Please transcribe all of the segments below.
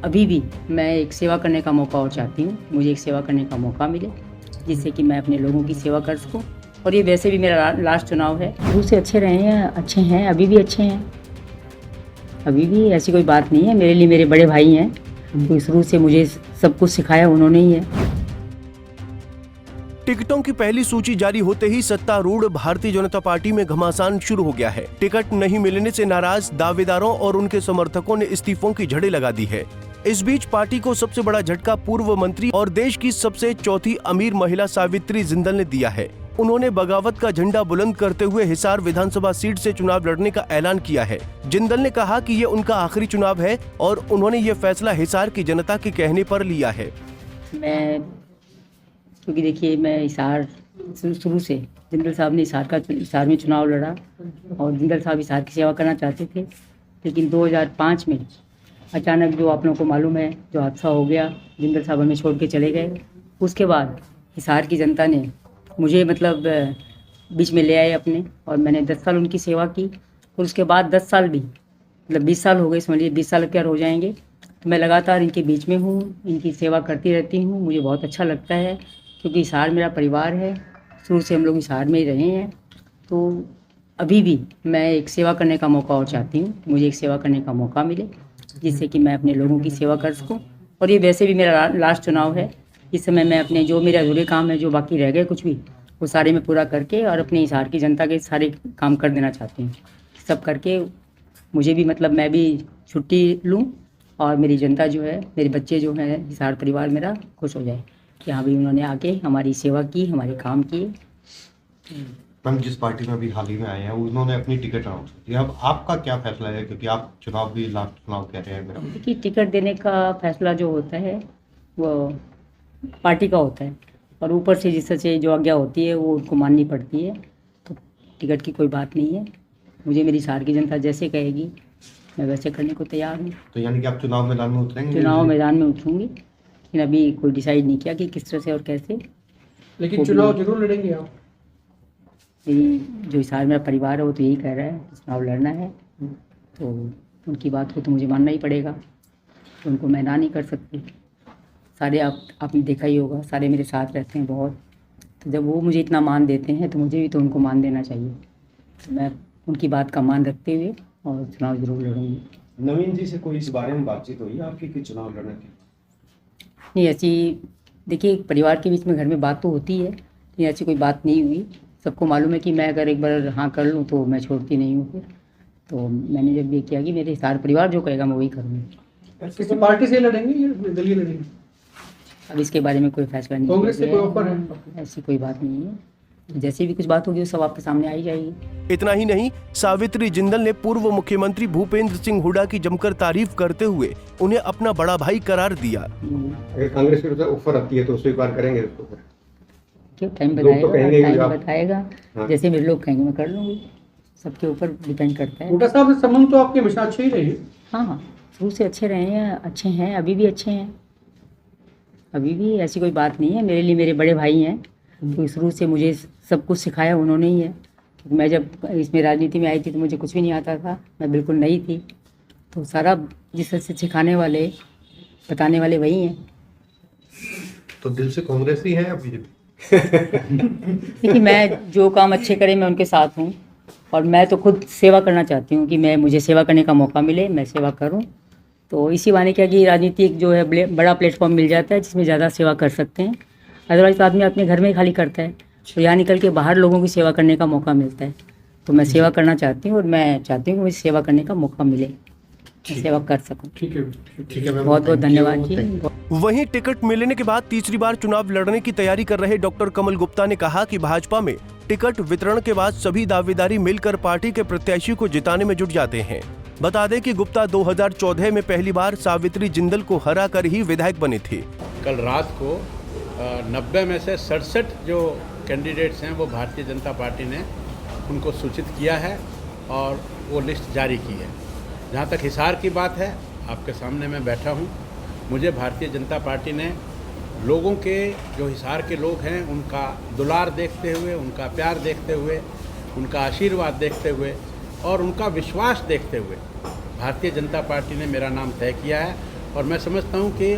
अभी भी मैं एक सेवा करने का मौका और चाहती हूँ। मुझे एक सेवा करने का मौका मिले, जिससे कि मैं अपने लोगों की सेवा कर सकूँ। और ये वैसे भी मेरा लास्ट चुनाव है। शुरू से अच्छे रहे हैं, अच्छे हैं, अभी भी अच्छे हैं। अभी भी ऐसी कोई बात नहीं है। मेरे लिए मेरे बड़े भाई हैं, तो शुरू से मुझे सब कुछ सिखाया उन्होंने ही है। टिकटों की पहली सूची जारी होते ही सत्तारूढ़ भारतीय जनता पार्टी में घमासान शुरू हो गया है। टिकट नहीं मिलने से नाराज दावेदारों और उनके समर्थकों ने इस्तीफों की झड़ी लगा दी है। इस बीच पार्टी को सबसे बड़ा झटका पूर्व मंत्री और देश की सबसे चौथी अमीर महिला सावित्री जिंदल ने दिया है। उन्होंने बगावत का झंडा बुलंद करते हुए हिसार विधानसभा सीट से चुनाव लड़ने का ऐलान किया है। जिंदल ने कहा कि ये उनका आखिरी चुनाव है और उन्होंने ये फैसला हिसार की जनता के कहने पर लिया है। क्योंकि देखिए, मैं हिसार शुरू से जिंदल साहब ने हिसार में चुनाव लड़ा और जिंदल साहब हिसार की सेवा करना चाहते थे। लेकिन 2005 में अचानक, जो आप लोगों को मालूम है, जो हादसा हो गया, जिंदल साहब हमें छोड़ के चले गए। उसके बाद हिसार की जनता ने मुझे बीच में ले आए अपने, और मैंने 10 साल उनकी सेवा की। और उसके बाद 10 साल भी 20 साल हो गए, समझिए 20 साल क्या हो जाएंगे। तो मैं लगातार इनके बीच में हूँ, इनकी सेवा करती रहती हूँ। मुझे बहुत अच्छा लगता है, क्योंकि हिसार मेरा परिवार है। शुरू से हम लोग हिसार में ही रहे हैं। तो अभी भी मैं एक सेवा करने का मौका और चाहती हूँ। मुझे एक सेवा करने का मौका मिले, जिससे कि मैं अपने लोगों की सेवा कर सकूँ। और ये वैसे भी मेरा लास्ट चुनाव है। इस समय मैं अपने जो मेरे अधूरे काम है, जो बाकी रह गए कुछ भी, वो सारे मैं पूरा करके और अपने हिसार की जनता के सारे काम कर देना चाहती हूँ। सब करके मुझे भी मैं भी छुट्टी लूँ, और मेरी जनता जो है, मेरे बच्चे जो हैं, हिसार परिवार मेरा खुश हो जाए कि हाँ भाई, उन्होंने आके हमारी सेवा की, हमारे काम किए। मैम, जिस पार्टी में अभी हाल ही में आए हैं, उन्होंने अपनी टिकट अनाउंस की। अब आपका क्या फैसला है, क्योंकि आप चुनाव भी लास्ट चुनाव कह रहे हैं मेरा? देखिए, टिकट देने का फैसला जो होता है वो पार्टी का होता है, और ऊपर से जिससे जो आज्ञा होती है वो उनको माननी पड़ती है। तो टिकट की कोई बात नहीं है। मुझे मेरी हिसार की जनता जैसे कहेगी, मैं वैसे करने को तैयार हूँ। तो यानी कि आप चुनाव मैदान में उतरेंगे? चुनाव मैदान में उतरूँगी, लेकिन अभी कोई डिसाइड नहीं किया कि किस तरह से और कैसे। लेकिन चुनाव जरूर लड़ेंगे आप? यही जो हिसार मेरा परिवार है, वो तो यही कह रहा है चुनाव लड़ना है। तो उनकी बात को तो मुझे मानना ही पड़ेगा, तो उनको मैं ना नहीं कर सकती। सारे आपने देखा ही होगा, सारे मेरे साथ रहते हैं बहुत। तो जब वो मुझे इतना मान देते हैं, तो मुझे भी तो उनको मान देना चाहिए। तो मैं उनकी बात का मान रखते हुए और चुनाव ज़रूर लड़ूंगी। नवीन जी से कोई इस बारे में बातचीत हुई आपकी कि चुनाव लड़ने की? नहीं, ऐसी देखिए, परिवार के बीच में घर में बात तो होती है, लेकिन ऐसी कोई बात नहीं हुई। सबको मालूम है कि मैं अगर एक बार हाँ कर लूँ तो मैं छोड़ती नहीं हूँ फिर। तो मैंने जब ये किया कि मेरे सारे परिवार जो कहेगा मैं वही करूँगी। किसी पार्टी से लड़ेंगे या दलीय लड़ेंगे? अब इसके बारे में कोई फैसला नहीं कांग्रेस से किया कोई ऑफर है। है? ऐसी कोई बात नहीं है। जैसे भी कुछ बात होगी वो सब आपके सामने आई जाएगी। इतना ही नहीं, सावित्री जिंदल ने पूर्व मुख्यमंत्री भूपेंद्र सिंह हुड्डा की जमकर तारीफ करते हुए उन्हें अपना बड़ा भाई करार दिया। अगर कांग्रेस की तरफ से ऑफर आती है तो स्वीकार करेंगे उसको? क्यों, टाइम लोग तो कहेंगे बताएगा, कि टाइम आप- बताएगा। हाँ। जैसे मेरे लोग कहेंगे मैं कर लूँगी। सबके ऊपर डिपेंड करता है। हुड्डा साहब से संबंध तो आपके हमेशा अच्छे ही रहे? हाँ, शुरू से अच्छे रहे हैं, अच्छे हैं, अभी भी अच्छे हैं। अभी भी ऐसी कोई बात नहीं है। मेरे लिए मेरे बड़े भाई हैं, तो शुरू से मुझे सब कुछ सिखाया उन्होंने ही है। क्योंकि मैं जब इसमें राजनीति में आई थी तो मुझे कुछ भी नहीं आता था, मैं बिल्कुल नई थी। तो सारा जिस तरह से सिखाने वाले, बताने वाले वही हैं। तो दिल से कांग्रेस ही है या बीजेपी? देखिए, मैं जो काम अच्छे करे मैं उनके साथ हूँ, और मैं तो खुद सेवा करना चाहती हूँ कि मुझे सेवा करने का मौका मिले, मैं सेवा करूँ। तो इसी बहाने क्या कि राजनीतिक जो है बड़ा प्लेटफॉर्म मिल जाता है, जिसमें ज़्यादा सेवा कर सकते हैं। अदरवाइज तो आदमी अपने घर में ही खाली करता है, तो यहाँ निकल के बाहर लोगों की सेवा करने का मौका मिलता है। तो मैं सेवा करना चाहती हूँ, और मैं चाहती हूँ कि मुझे सेवा करने का मौका मिले, मैं सेवा कर सकूँ। ठीक है। बहुत बहुत धन्यवाद जी। वहीं टिकट मिलने के बाद तीसरी बार चुनाव लड़ने की तैयारी कर रहे डॉक्टर कमल गुप्ता ने कहा कि भाजपा में टिकट वितरण के बाद सभी दावेदारी मिलकर पार्टी के प्रत्याशी को जिताने में जुट जाते हैं। बता दें कि गुप्ता 2014 में पहली बार सावित्री जिंदल को हरा कर ही विधायक बने थे। कल रात को 90 में से 67 जो कैंडिडेट्स हैं वो भारतीय जनता पार्टी ने उनको सूचित किया है और वो लिस्ट जारी की है। जहाँ तक हिसार की बात है, आपके सामने मैं बैठा हूँ। मुझे भारतीय जनता पार्टी ने लोगों के, जो हिसार के लोग हैं, उनका दुलार देखते हुए, उनका प्यार देखते हुए, उनका आशीर्वाद देखते हुए और उनका विश्वास देखते हुए भारतीय जनता पार्टी ने मेरा नाम तय किया है और मैं समझता हूँ कि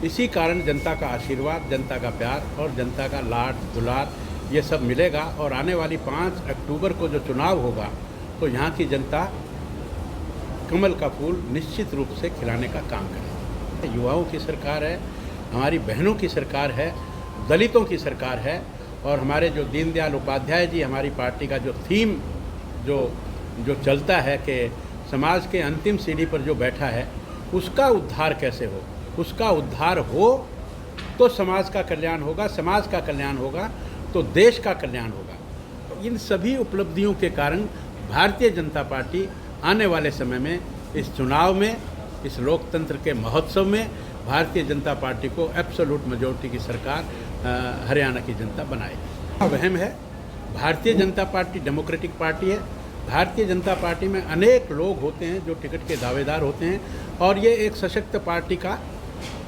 इसी कारण जनता का आशीर्वाद, जनता का प्यार और जनता का लाड दुलार ये सब मिलेगा। और आने वाली 5 अक्टूबर को जो चुनाव होगा तो यहाँ की जनता कमल का फूल निश्चित रूप से खिलाने का काम करेगी। युवाओं की सरकार है, हमारी बहनों की सरकार है, दलितों की सरकार है और हमारे जो दीनदयाल उपाध्याय जी, हमारी पार्टी का जो थीम जो चलता है कि समाज के अंतिम सीढ़ी पर जो बैठा है उसका उद्धार कैसे हो, उसका उद्धार हो तो समाज का कल्याण होगा, समाज का कल्याण होगा तो देश का कल्याण होगा। इन सभी उपलब्धियों के कारण भारतीय जनता पार्टी आने वाले समय में इस चुनाव में, इस लोकतंत्र के महोत्सव में भारतीय जनता पार्टी को एब्सोल्यूट मेजॉरिटी की सरकार हरियाणा की जनता बनाएगी। वहम है, Bharatiya Janata party democratic party है। भारतीय जनता पार्टी में अनेक लोग होते हैं जो टिकट के दावेदार होते हैं और ये एक सशक्त पार्टी का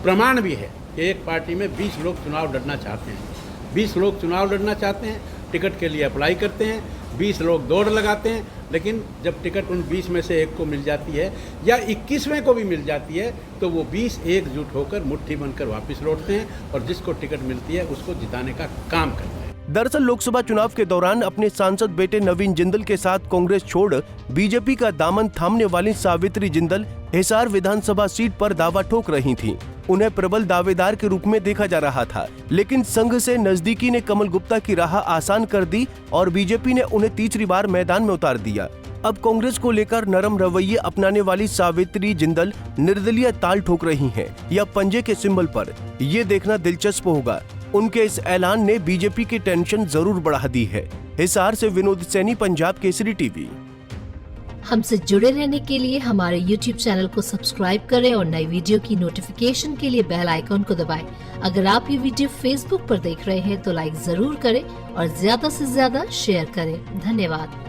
प्रमाण भी है कि एक पार्टी में 20 लोग चुनाव लड़ना चाहते हैं। 20 लोग चुनाव लड़ना चाहते हैं, टिकट के लिए अप्लाई करते हैं, 20 लोग दौड़ लगाते हैं, लेकिन जब टिकट उन 20 में से एक को मिल जाती है या 21वें को भी मिल जाती है तो वो 20 एकजुट होकर मुट्ठी बनकर वापस लौटते हैं और जिसको टिकट मिलती है उसको जिताने का काम करते हैं। दरअसल लोकसभा चुनाव के दौरान अपने सांसद बेटे नवीन जिंदल के साथ कांग्रेस छोड़ बीजेपी का दामन थामने वाली सावित्री जिंदल हिसार विधानसभा सीट पर दावा ठोक रही थीं। उन्हें प्रबल दावेदार के रूप में देखा जा रहा था, लेकिन संघ से नजदीकी ने कमल गुप्ता की राह आसान कर दी और बीजेपी ने उन्हें तीसरी बार मैदान में उतार दिया। अब कांग्रेस को लेकर नरम रवैये अपनाने वाली सावित्री जिंदल निर्दलीय ताल ठोक रही हैं या पंजे के सिंबल पर, ये देखना दिलचस्प होगा। उनके इस ऐलान ने बीजेपी की टेंशन जरूर बढ़ा दी है। हिसार से विनोद सैनी, पंजाब केसरी टीवी। हमसे जुड़े रहने के लिए हमारे YouTube चैनल को सब्सक्राइब करें और नई वीडियो की नोटिफिकेशन के लिए बेल आइकॉन को दबाएं। अगर आप ये वीडियो Facebook पर देख रहे हैं तो लाइक जरूर करें और ज्यादा से ज्यादा शेयर करें। धन्यवाद।